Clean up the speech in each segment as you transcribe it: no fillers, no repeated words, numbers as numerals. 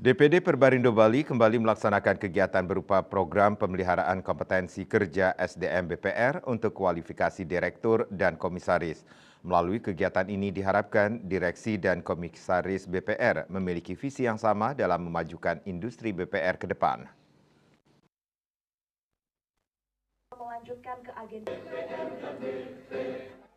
DPD Perbarindo Bali kembali melaksanakan kegiatan berupa program pemeliharaan kompetensi kerja SDM BPR untuk kualifikasi direktur dan komisaris. Melalui kegiatan ini diharapkan direksi dan komisaris BPR memiliki visi yang sama dalam memajukan industri BPR ke depan.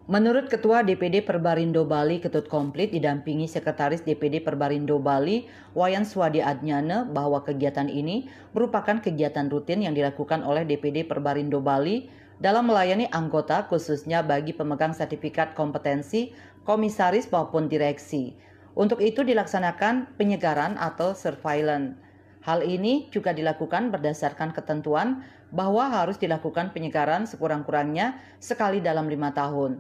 Menurut Ketua DPD Perbarindo Bali Ketut Komplit didampingi Sekretaris DPD Perbarindo Bali Wayan Swadi Adnyana bahwa kegiatan ini merupakan kegiatan rutin yang dilakukan oleh DPD Perbarindo Bali dalam melayani anggota khususnya bagi pemegang sertifikat kompetensi, komisaris maupun direksi. Untuk itu dilaksanakan penyegaran atau surveillance. Hal ini juga dilakukan berdasarkan ketentuan bahwa harus dilakukan penyegaran sekurang-kurangnya sekali dalam 5 tahun.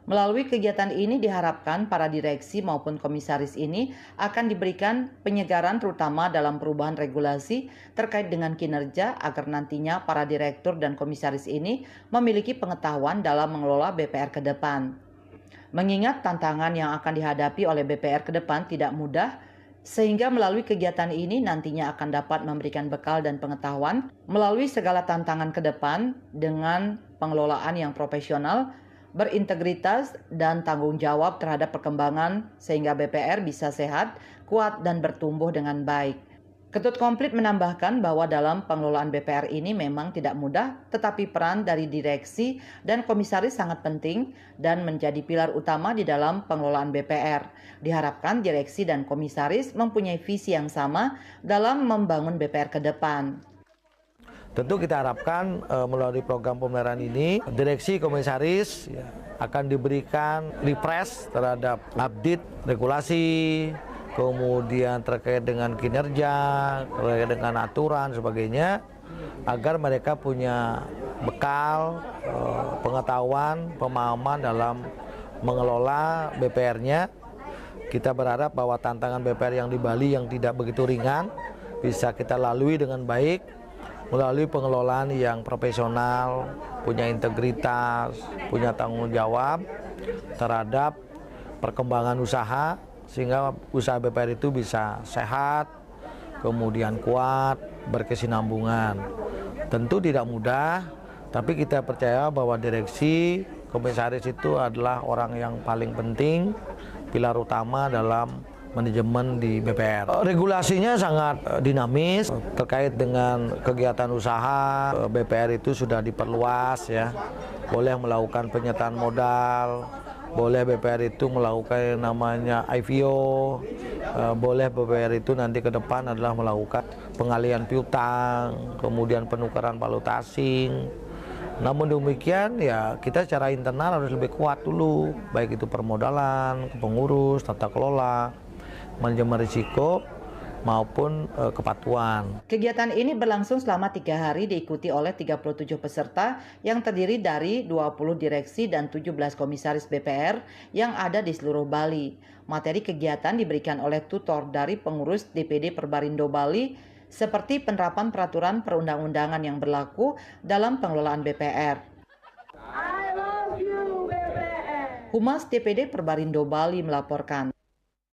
Melalui kegiatan ini diharapkan para direksi maupun komisaris ini akan diberikan penyegaran terutama dalam perubahan regulasi terkait dengan kinerja agar nantinya para direktur dan komisaris ini memiliki pengetahuan dalam mengelola BPR ke depan. Mengingat tantangan yang akan dihadapi oleh BPR ke depan tidak mudah, sehingga melalui kegiatan ini nantinya akan dapat memberikan bekal dan pengetahuan melalui segala tantangan ke depan dengan pengelolaan yang profesional, berintegritas, dan tanggung jawab terhadap perkembangan sehingga BPR bisa sehat, kuat, dan bertumbuh dengan baik. Ketut Komplit menambahkan bahwa dalam pengelolaan BPR ini memang tidak mudah, tetapi peran dari direksi dan komisaris sangat penting dan menjadi pilar utama di dalam pengelolaan BPR. Diharapkan direksi dan komisaris mempunyai visi yang sama dalam membangun BPR ke depan. Tentu kita harapkan melalui program pemeliharaan ini, direksi komisaris akan diberikan refresh terhadap update regulasi, kemudian terkait dengan kinerja, terkait dengan aturan, sebagainya, agar mereka punya bekal, pengetahuan, pemahaman dalam mengelola BPR-nya. Kita berharap bahwa tantangan BPR yang di Bali yang tidak begitu ringan bisa kita lalui dengan baik melalui pengelolaan yang profesional, punya integritas, punya tanggung jawab terhadap perkembangan usaha, sehingga usaha BPR itu bisa sehat, kemudian kuat, berkesinambungan. Tentu tidak mudah, tapi kita percaya bahwa direksi, komisaris itu adalah orang yang paling penting, pilar utama dalam manajemen di BPR. Regulasinya sangat dinamis terkait dengan kegiatan usaha. BPR itu sudah diperluas ya, boleh melakukan penyertaan modal, boleh BPR itu melakukan namanya IPO, boleh BPR itu nanti ke depan adalah melakukan pengalihan piutang, kemudian penukaran valuta asing. Namun demikian ya kita secara internal harus lebih kuat dulu, baik itu permodalan, pengurus, tata kelola, manajemen risiko, maupun kepatuhan. Kegiatan ini berlangsung selama 3 hari diikuti oleh 37 peserta yang terdiri dari 20 direksi dan 17 komisaris BPR yang ada di seluruh Bali. Materi kegiatan diberikan oleh tutor dari pengurus DPD Perbarindo Bali seperti penerapan peraturan perundang-undangan yang berlaku dalam pengelolaan BPR. I love you, BPR. Humas DPD Perbarindo Bali melaporkan.